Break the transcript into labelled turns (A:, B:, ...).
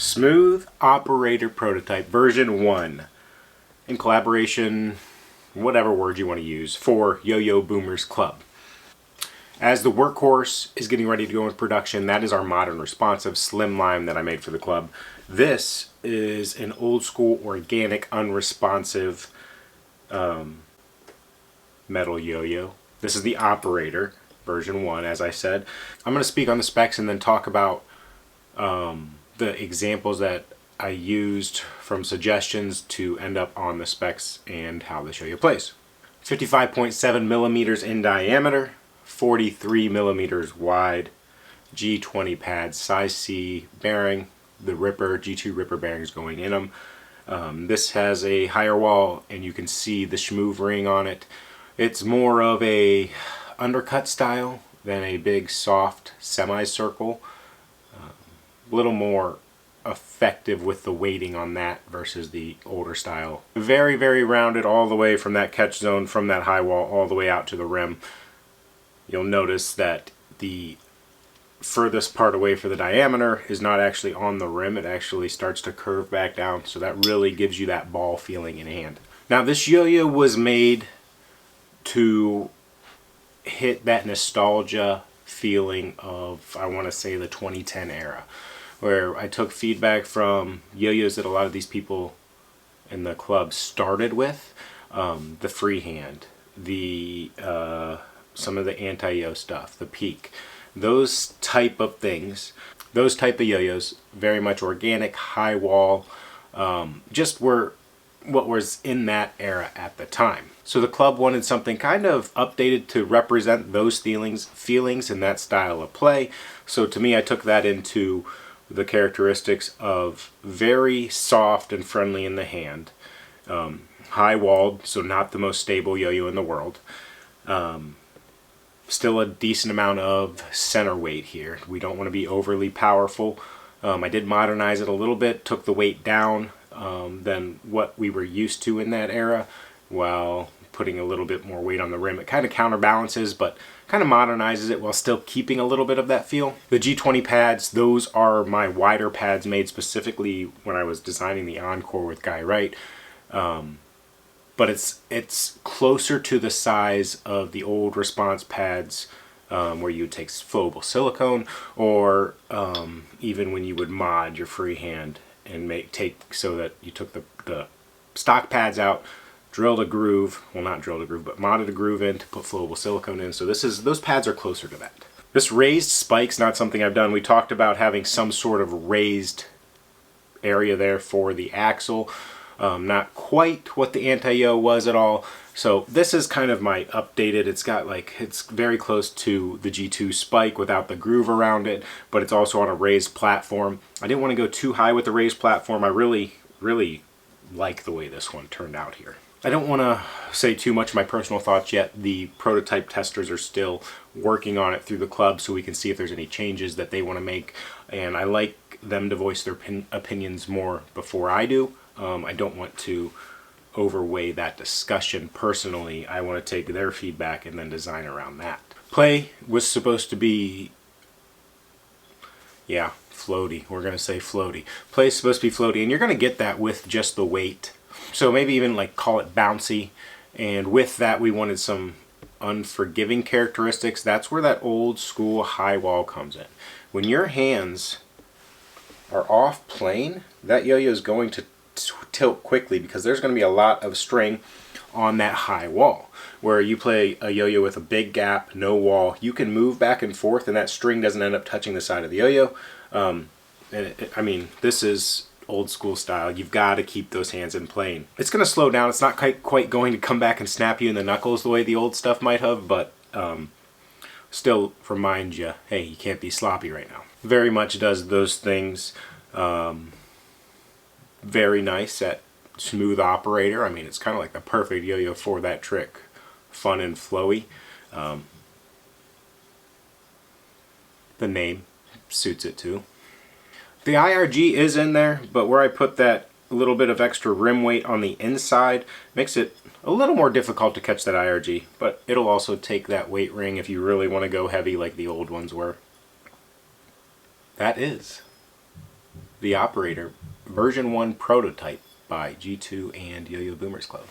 A: Smooth Operator Prototype version 1 in collaboration, whatever word you want to use, for Yo-Yo Boomers Club. As the workhorse is getting ready to go in production, that is our modern responsive slimline that I made for the club. This is an old school organic unresponsive metal yo-yo. This is the Operator version 1, as I said. I'm going to speak on the specs and then talk about the examples that I used from suggestions to end up on the specs and how the yo-yo plays. 55.7 millimeters in diameter, 43 millimeters wide, G20 pads, size C bearing, the Ripper, G2 Ripper bearings going in them. This has a higher wall and you can see the schmoove ring on it. It's more of a undercut style than a big soft semicircle. A little more effective with the weighting on that versus the older style. Very, very rounded all the way from that catch zone, from that high wall all the way out to the rim. You'll notice that the furthest part away for the diameter is not actually on the rim. It actually starts to curve back down, so that really gives you that ball feeling in hand. Now this yo-yo was made to hit that nostalgia feeling of, I want to say, the 2010 era, where I took feedback from yo-yos that a lot of these people in the club started with, the freehand, the some of the anti-yo stuff, the peak, those type of things, those type of yo-yos, very much organic, high wall, just were what was in that era at the time. So the club wanted something kind of updated to represent those feelings and that style of play. So to me, I took that into the characteristics of very soft and friendly in the hand, high walled, so not the most stable yo-yo in the world. Still a decent amount of center weight here. We don't want to be overly powerful. I did modernize it a little bit, took the weight down than what we were used to in that era, while putting a little bit more weight on the rim. It kind of counterbalances, but kind of modernizes it while still keeping a little bit of that feel. The G20 pads, those are my wider pads made specifically when I was designing the Encore with Guy Wright. But it's closer to the size of the old response pads where you would take flowable silicone, or even when you would mod your freehand and take so that you took the stock pads out, drilled a groove, well not drilled a groove, but modded a groove in to put flowable silicone in. So those pads are closer to that. This raised spike's not something I've done. We talked about having some sort of raised area there for the axle. Not quite what the anti-yo was at all. So this is kind of my updated, it's very close to the G2 spike without the groove around it, but it's also on a raised platform. I didn't want to go too high with the raised platform. I really, really like the way this one turned out here. I don't want to say too much of my personal thoughts yet. The prototype testers are still working on it through the club, so we can see if there's any changes that they want to make, and I like them to voice their opinions more before I do. I don't want to overweigh that discussion personally. I want to take their feedback and then design around that. Play was supposed to be, yeah, floaty. We're going to say floaty. Play is supposed to be floaty, and you're going to get that with just the weight. So maybe even like call it bouncy. And with that, we wanted some unforgiving characteristics. That's where that old school high wall comes in. When your hands are off plane, that yo-yo is going to tilt quickly because there's going to be a lot of string on that high wall. Where you play a yo-yo with a big gap, no wall, you can move back and forth and that string doesn't end up touching the side of the yo-yo. I mean, this is old school style. You've got to keep those hands in plane. It's going to slow down. It's not quite going to come back and snap you in the knuckles the way the old stuff might have, but still remind you, hey, you can't be sloppy right now. Very much does those things. Very nice at Smooth Operator. I mean, it's kind of like the perfect yo-yo for that trick. Fun and flowy. The name suits it too. The IRG is in there, but where I put that little bit of extra rim weight on the inside makes it a little more difficult to catch that IRG, but it'll also take that weight ring if you really want to go heavy like the old ones were. That is the Operator version 1 prototype by G2 and Yo-Yo Boomers Club.